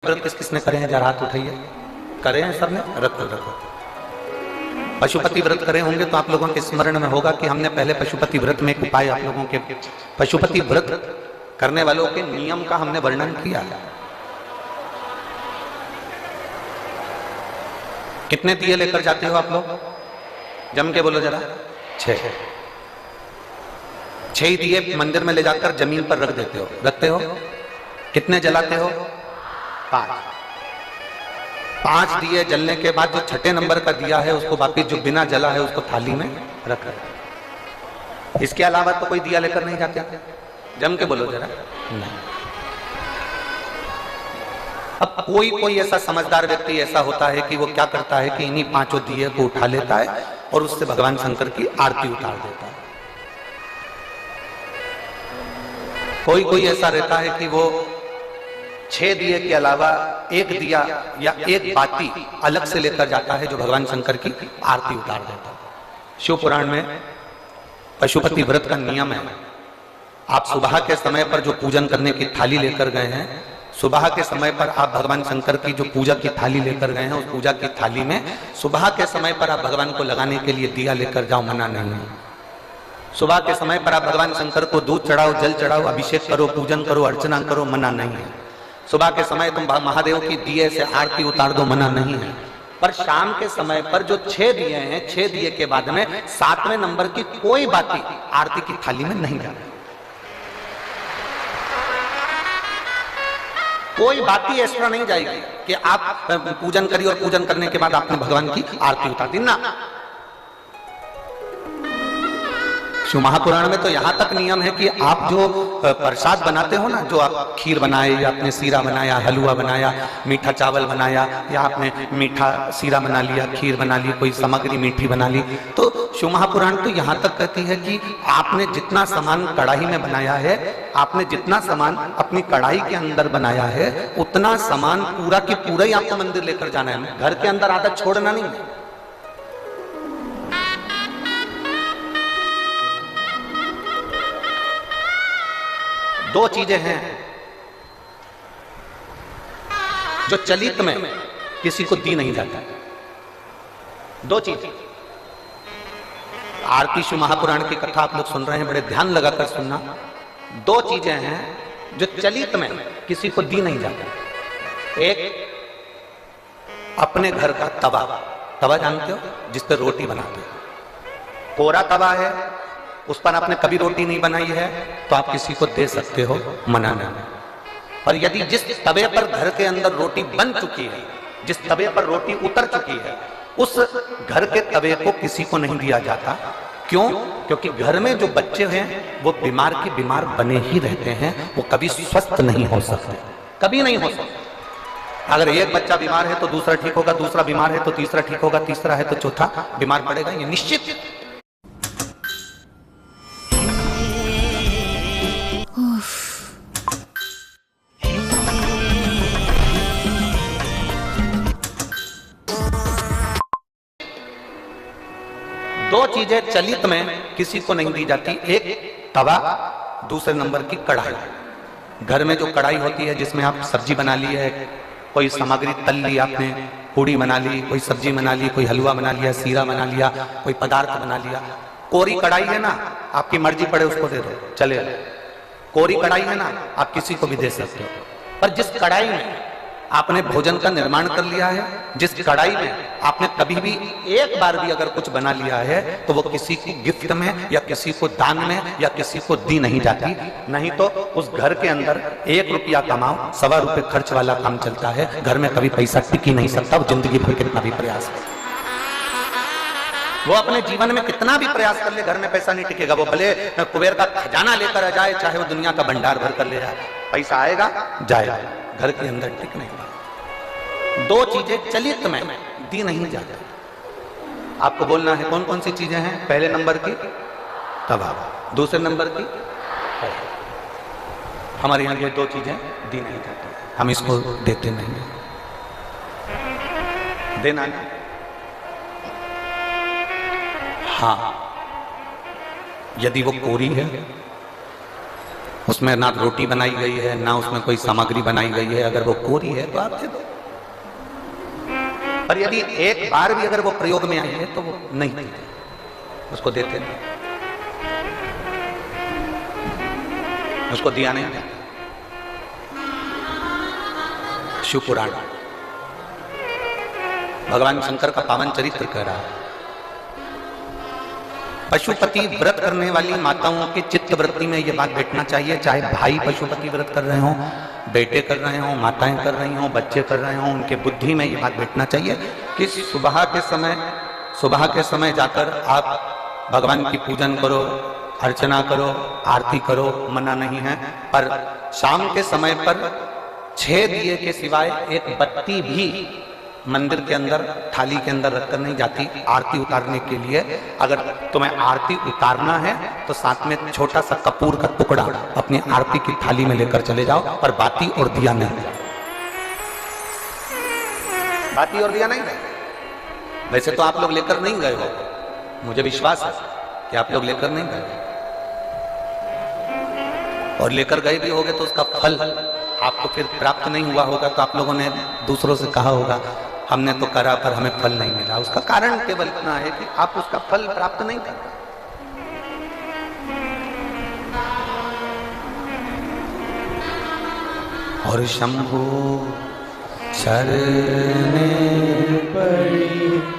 व्रत किस किसने करे हैं जरा हाथ उठाइए। करे हैं सबने? रखो रखो। पशुपति व्रत करे होंगे तो आप लोगों के स्मरण में होगा कि हमने पहले पशुपति व्रत में एक उपाय आप लोगों के पशुपति व्रत करने वालों के नियम का हमने वर्णन किया। कितने दिए लेकर जाते हो आप लोग? जम के बोलो जरा। 6 ही दिए मंदिर में ले जाकर जमीन पर रख देते हो, रखते हो? कितने जलाते हो? 5 दिए जलने के बाद जो छठे नंबर का दिया है उसको वापिस जो बिना जला है उसको थाली में रख। इसके अलावा तो कोई दिया लेकर नहीं जाते? जम के बोलो जरा। नहीं। अब कोई ऐसा समझदार व्यक्ति ऐसा होता है कि वो क्या करता है कि इन्हीं 5 दिए को उठा लेता है और उससे भगवान शंकर की आरती उतार देता है। कोई ऐसा रहता है कि वो 6 दिए के अलावा 1 दिया या 1 बाती अलग से लेकर जाता है जो भगवान शंकर की आरती उतार देता है। शिव पुराण में पशुपति व्रत का नियम है, आप सुबह के समय पर जो पूजन करने की थाली लेकर गए हैं, सुबह के समय पर आप भगवान शंकर की जो पूजा की थाली लेकर गए हैं उस पूजा की थाली में सुबह के समय पर आप भगवान को लगाने के लिए दिया लेकर जाओ, मना नहीं है। सुबह के समय पर आप भगवान शंकर को दूध चढ़ाओ, जल चढ़ाओ, अभिषेक करो, पूजन करो, अर्चना करो, मना नहीं है। सुबह के समय तुम महादेव की दिए से आरती उतार दो, मना नहीं है। पर शाम के समय पर जो 6 दिए हैं, 6 दिए के बाद में 7वें नंबर की कोई बाती आरती की थाली में नहीं जाती। कोई बाती एक्स्ट्रा नहीं जाएगी कि आप पूजन करिए और पूजन करने के बाद आपने भगवान की आरती उतार दी ना। शिव महापुराण में तो यहां तक नियम है कि आप जो प्रसाद बनाते हो ना, जो आप खीर बनाए या आपने सीरा बनाया, हलवा बनाया, मीठा चावल बनाया या आपने मीठा सीरा बना लिया, खीर बना ली, कोई सामग्री मीठी बना ली, तो शिव महापुराण तो यहां तक कहती है कि आपने जितना सामान कढ़ाई में बनाया है, आपने जितना सामान अपनी कढ़ाई के अंदर बनाया है, उतना सामान पूरा की पूरा ही आपको मंदिर लेकर जाना है, घर के अंदर आधा छोड़ना नहीं है। दो चीजें हैं जो चलित में किसी को दी नहीं जाता। 2 चीज। आरती शिव महापुराण की कथा आप लोग सुन रहे हैं, बड़े ध्यान लगाकर सुनना। 2 चीजें हैं जो चलित में किसी को दी नहीं जाता। एक अपने घर का तवा, तवा जानते हो जिस पर रोटी बनाते हो, कोरा तवा है, उस पर आपने कभी रोटी नहीं बनाई है तो आप किसी को दे सकते हो, मना नहीं। और यदि जिस तवे पर घर के अंदर रोटी बन चुकी है, जिस तवे पर रोटी उतर चुकी है, उस घर के तवे को किसी को नहीं दिया जाता। क्यों? क्योंकि घर में जो बच्चे हैं वो बीमार की बीमार बने ही रहते हैं, वो कभी स्वस्थ नहीं हो सकते, कभी नहीं हो सकते। अगर एक बच्चा बीमार है तो दूसरा ठीक होगा, दूसरा बीमार है तो तीसरा ठीक होगा, तीसरा है तो चौथा बीमार पड़ेगा, ये निश्चित। दो चीजें चलित में किसी को नहीं दी जाती। एक तवा, दूसरे नंबर की कढ़ाई। घर में जो कढ़ाई होती है जिसमें आप सब्जी बना ली है, कोई सामग्री तल ली आपने, पूड़ी बना ली, कोई सब्जी बना ली, कोई हलवा बना लिया, सीरा बना लिया, कोई पदार्थ बना लिया। कोरी कढ़ाई है ना, आपकी मर्जी पड़े उसको दे दो, चलेगा। कोरी कढ़ाई है ना, आप किसी को भी दे सकते हो। पर जिस कढ़ाई में आपने भोजन का निर्माण कर लिया है, जिस कढ़ाई में आपने कभी भी एक बार भी अगर कुछ बना लिया है, तो वो किसी को गिफ्ट में या किसी को दान में या किसी को दी नहीं जाती। नहीं तो उस घर के अंदर 1 रुपया कमाओ, 1.25 रुपये खर्च वाला काम चलता है। घर में कभी पैसा टिक ही नहीं सकता, वो जिंदगी भर कितना भी प्रयास करे, वो अपने जीवन में कितना भी प्रयास कर ले, घर में पैसा नहीं टिकेगा। वो भले कुबेर का खजाना लेकर आ जाए, चाहे वो दुनिया का भंडार भर कर ले जाए, पैसा आएगा जाएगा, घर के अंदर टिक नहीं। 2 चीजें चलित में दी नहीं जाती। आपको बोलना है कौन कौन सी चीजें हैं। पहले नंबर की तवा, दूसरे नंबर की हमारे यहाँ ये 2 चीजें दी नहीं जाती, हम इसको देते नहीं, देना नहीं। हाँ, यदि वो कोरी है उसमें ना रोटी बनाई गई है, ना उसमें कोई सामग्री बनाई गई है। अगर वो कोरी है तो आप दे दो। पर यदि एक बार भी अगर वो प्रयोग में आई है तो वो नहीं देते, उसको देते नहीं, उसको दिया नहीं जाता। शिव पुराण भगवान शंकर का पावन चरित्र कह रहा है, पशुपति व्रत करने वाली माताओं के चित्त वृत्ति में ये बात बैठना चाहिए, चाहे भाई पशुपति व्रत कर रहे हो, बेटे कर रहे हो, माताएं कर रही हो, बच्चे कर रहे हो, उनके बुद्धि में ये बात बैठना चाहिए कि सुबह के समय जाकर आप भगवान की पूजन करो, अर्चना करो, आरती करो, मना नहीं है। पर शाम के समय पर 6 दिए के सिवाय एक बत्ती भी मंदिर के अंदर थाली के अंदर रखकर नहीं जाती आरती उतारने के लिए। अगर तुम्हें आरती उतारना है तो साथ में छोटा सा कपूर का टुकड़ा अपनी आरती की थाली में लेकर चले जाओ, पर बाती और दिया नहीं, बाती और दिया नहीं। वैसे तो आप लोग लेकर नहीं गए हो, मुझे विश्वास है कि आप लोग लेकर नहीं गए, और लेकर गए भी होगे तो उसका फल आपको फिर प्राप्त नहीं हुआ होगा। तो आप लोगों ने दूसरों से कहा होगा हमने तो करा पर हमें फल नहीं मिला। उसका कारण केवल इतना है कि आप उसका फल प्राप्त नहीं कर रहे। और शंभु शरणे पड़ी